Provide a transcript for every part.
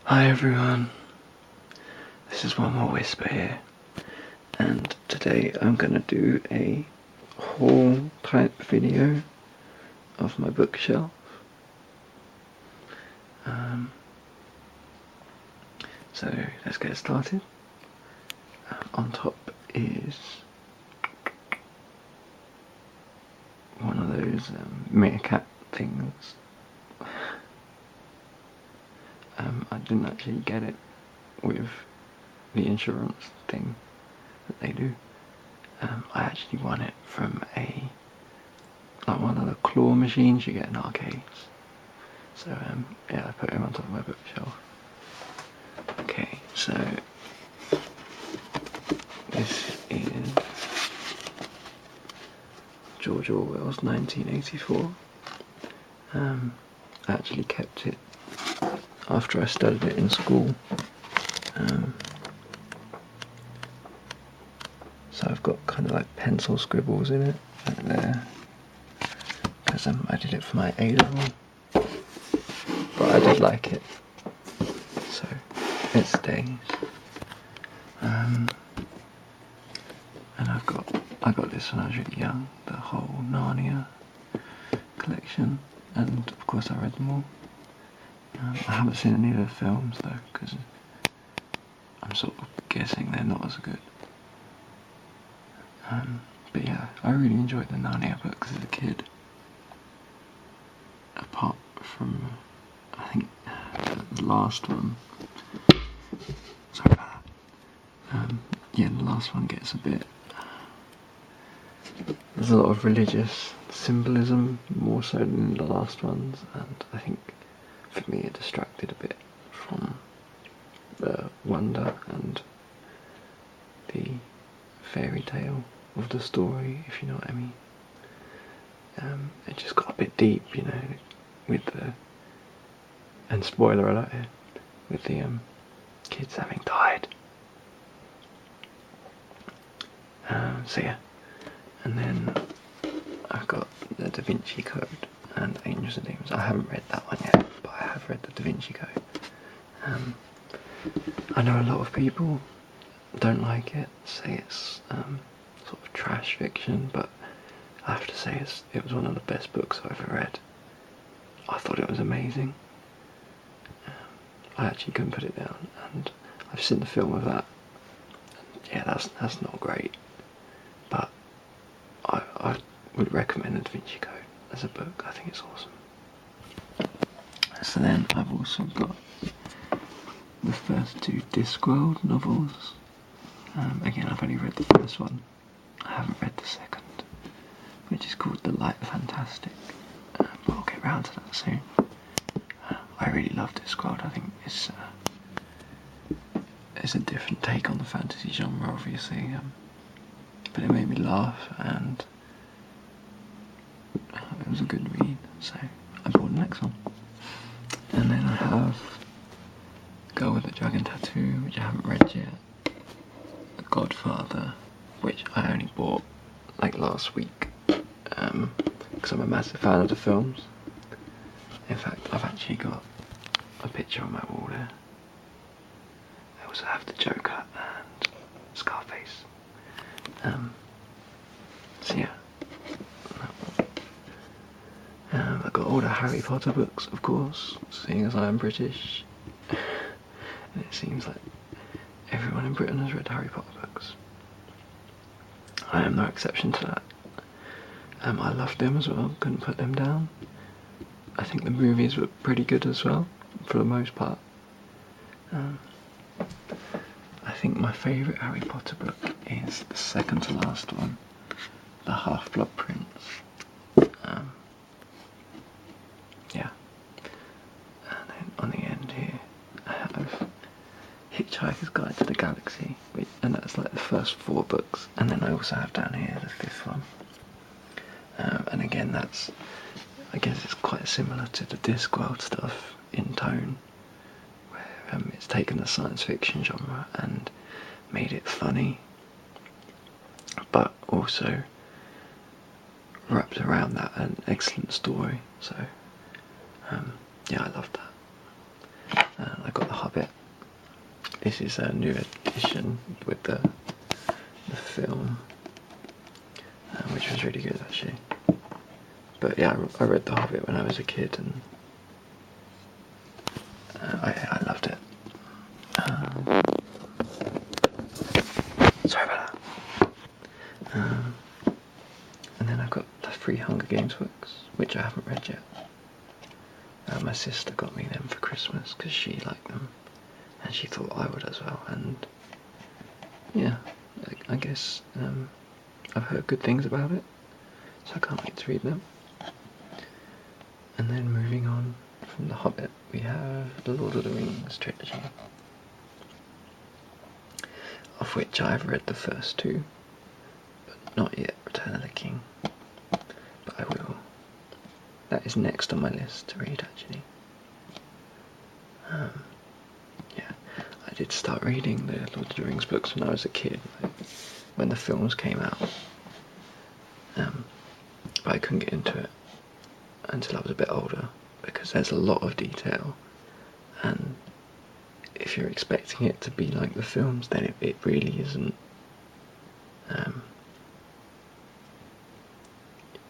Hi everyone, this is One More Whisper here, and today I'm going to do a haul type video of my bookshelf. So let's get started. On top is one of those meerkat things. I didn't actually get it with the insurance thing that they do. I actually won it from one of the claw machines you get in arcades. So yeah, I put him on top of my bookshelf. Okay, so this is George Orwell's 1984. I actually kept it after I studied it in school. So I've got kind of like pencil scribbles in it, right there, because I did it for my A-level, but I did like it, so it stays. And I got this when I was really young, the whole Narnia collection, and of course I read them all. I haven't seen any of the films though, because I'm sort of guessing they're not as good. But yeah, I really enjoyed the Narnia books as a kid. Apart from, I think, the last one. Sorry about that. Yeah, the last one gets a bit. There's a lot of religious symbolism, more so than the last ones, and I think for me it distracted a bit from the wonder and the fairy tale of the story, if you know what I mean. It just got a bit deep, you know, with the, and spoiler alert here, with the kids having died. So yeah, and then I've got the Da Vinci Code and Angels and Demons. I haven't read that one yet, but I have read the Da Vinci Code. I know a lot of people don't like it, say it's sort of trash fiction, but I have to say it was one of the best books I've ever read. I thought it was amazing. I actually couldn't put it down, and I've seen the film of that. Yeah, that's not great, but I would recommend the Da Vinci Code as a book. I think it's awesome. So then I've also got the first two Discworld novels. Again, I've only read the first one. I haven't read the second, which is called The Light Fantastic. But I'll get round to that soon. I really love Discworld. I think it's a different take on the fantasy genre, obviously, but it made me laugh, and it was a good read, so I bought the next one. And then I have Girl with the Dragon Tattoo, which I haven't read yet. The Godfather, which I only bought like last week, because I'm a massive fan of the films. In fact, I've actually got a picture on my wall there. I also have the Joker and Scarface. So yeah, I've got all the Harry Potter books, of course, seeing as I am British, and it seems like everyone in Britain has read Harry Potter books. I am no exception to that. I loved them as well, couldn't put them down. I think the movies were pretty good as well, for the most part. I think my favourite Harry Potter book is the second to last one, The Half-Blood Prince. Yeah. And then on the end here, I have Hitchhiker's Guide to the Galaxy, and that's like the first 4 books. And then I also have down here the 5th one. And again, I guess it's quite similar to the Discworld stuff in tone, where it's taken the science fiction genre and made it funny, but also wrapped around that an excellent story. So yeah, I loved that. I got The Hobbit this is a new edition with the film, which was really good actually. But yeah, I read The Hobbit when I was a kid, and I loved it. Sorry about that. And then I've got the 3 Hunger Games books, which I haven't read yet. My sister got me them for Christmas because she liked them, and she thought I would as well. And yeah, I guess I've heard good things about it, so I can't wait to read them. And then moving on from The Hobbit, we have the Lord of the Rings trilogy, of which I've read the first 2, but not yet Return of the King. But I will. That is next on my list to read, actually. Yeah, I did start reading the Lord of the Rings books when I was a kid, like, when the films came out. But I couldn't get into it until I was a bit older, because there's a lot of detail, and if you're expecting it to be like the films, then it really isn't.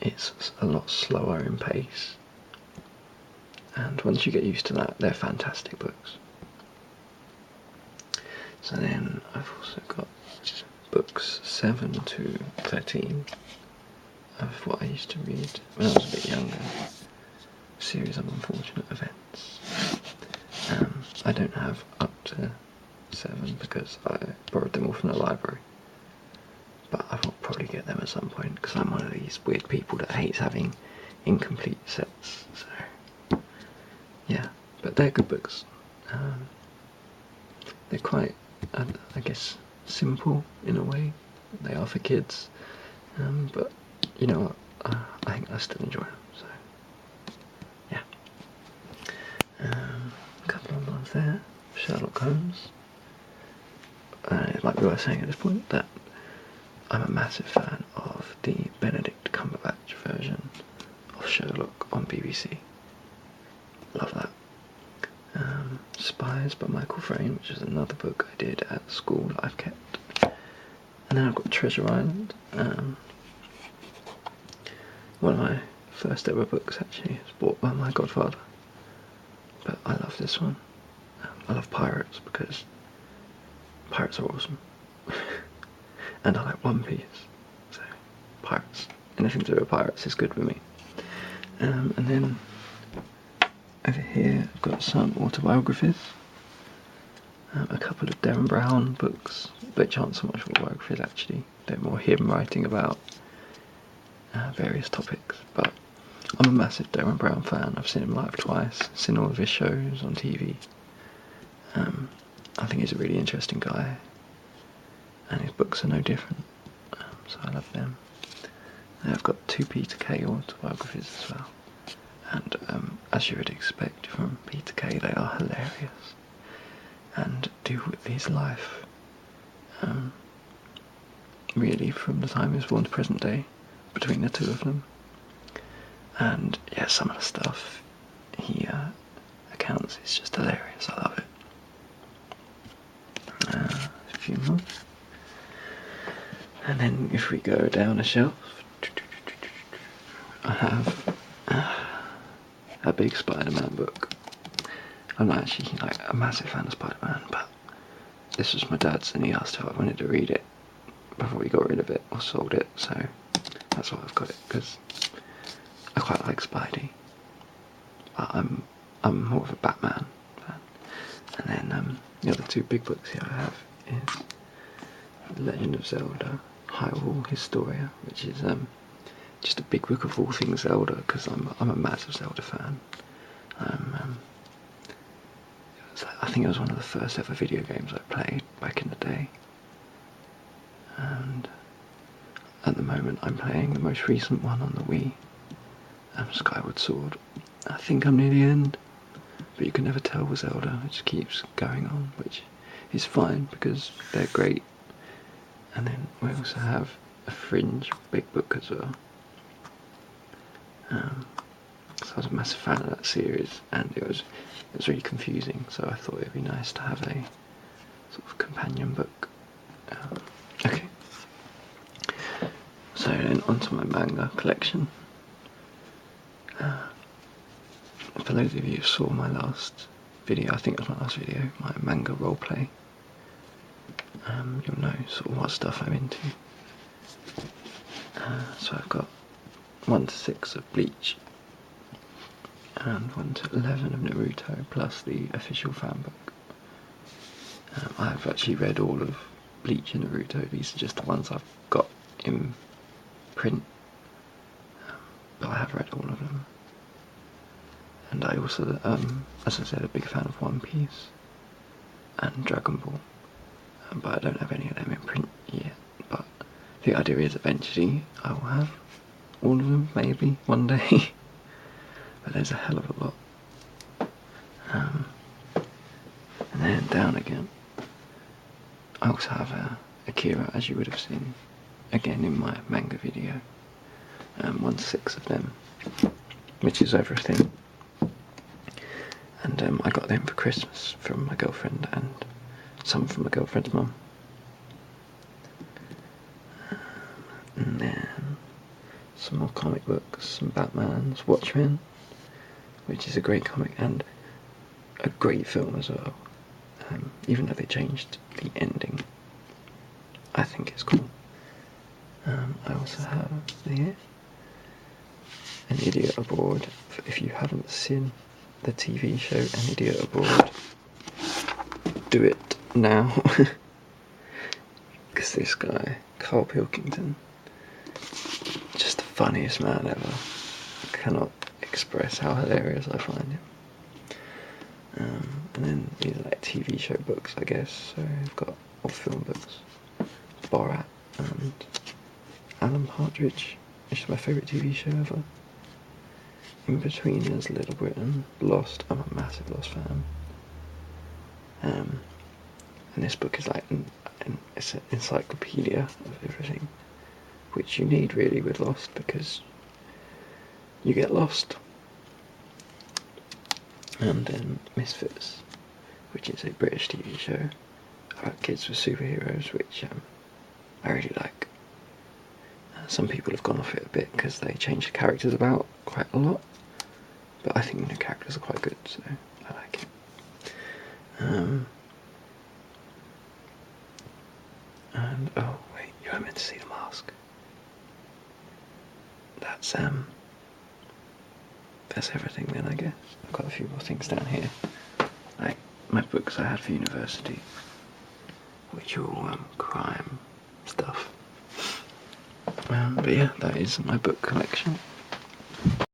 It's a lot slower in pace, and once you get used to that, they're fantastic books. So then I've also got books 7 to 13 of what I used to read when I was a bit younger, a series of unfortunate events. I don't have up to 7 because I borrowed them all from the library, but I will probably get them at some point because I'm one of these weird people that hates having incomplete sets. So yeah, but they're good books. They're quite, I guess, simple in a way. They are for kids, but you know, I think I still enjoy them. So yeah, a couple of ones there. Sherlock Holmes. It might be worth saying at this point that I'm a massive fan of the Benedict Cumberbatch version of Sherlock on BBC. Love that. Spies by Michael Frayn, which is another book I did at school that I've kept. And then I've got Treasure Island, one of my first ever books actually. It's bought by my godfather, but I love this one. I love pirates because pirates are awesome. And I like One Piece, so pirates, anything to do with pirates is good with me. And then over here I've got some autobiographies, a couple of Darren Brown books, which aren't so much autobiographies actually, they're more him writing about various topics, but I'm a massive Darren Brown fan. I've seen him live twice, seen all of his shows on TV. I think he's a really interesting guy, and his books are no different, so I love them. And I've got 2 Peter Kay autobiographies as well, and as you would expect from Peter Kay, they are hilarious and deal with his life really from the time he was born to present day, between the 2 of them. And yeah, some of the stuff he accounts is just hilarious. I love it. A few more. And then if we go down a shelf, I have a big Spider-Man book. I'm not actually like a massive fan of Spider-Man, but this was my dad's and he asked if I wanted to read it before we got rid of it or sold it, so that's why I've got it, because I quite like Spidey, but I'm more of a Batman fan. And then the other 2 big books here I have is Legend of Zelda Hyrule Historia, which is just a big book of all things Zelda, because I'm a massive Zelda fan. I think it was one of the first ever video games I played back in the day, and at the moment I'm playing the most recent one on the Wii, Skyward Sword. I think I'm near the end, but you can never tell with Zelda, it just keeps going on, which is fine because they're great. And then we also have a Fringe big book as well. So I was a massive fan of that series, and it was really confusing, so I thought it'd be nice to have sort of companion book. Okay. So then onto my manga collection. For those of you who saw my last video, I think it was my last video, my manga roleplay, you'll know sort of what stuff I'm into. So I've got 1 to 6 of Bleach and 1 to 11 of Naruto, plus the official fan book. I've actually read all of Bleach and Naruto. These are just the ones I've got in print, but I have read all of them. And I also, as I said, a big fan of One Piece and Dragon Ball, but I don't have any of them in print yet. But the idea is eventually I will have all of them, maybe one day. But there's a hell of a lot. And then down again, I also have Akira, as you would have seen again in my manga video. 1 to 6 of them, which is everything. And I got them for Christmas from my girlfriend and some from my girlfriend's mum. And then some more comic books, some Batman's Watchmen, which is a great comic and a great film as well. Even though they changed the ending, I think it's cool. I also have here An Idiot Abroad. If you haven't seen the TV show An Idiot Abroad, do it now. Because this guy, Carl Pilkington, just the funniest man ever. I cannot express how hilarious I find him. And then these are like TV show books, I guess. So I've got all film books. Borat and Alan Partridge, which is my favourite TV show ever. In between there's Little Britain, Lost. I'm a massive Lost fan. And this book is like it's an encyclopedia of everything, which you need really with Lost, because you get lost. And then Misfits, which is a British TV show about kids with superheroes, which I really like. Some people have gone off it a bit because they change the characters about quite a lot, but I think the characters are quite good, so I like it. And oh wait, you are meant to see the mask. That's everything then, I guess. I've got a few more things down here, like my books I had for university, which are all crime stuff. But yeah, that is my book collection.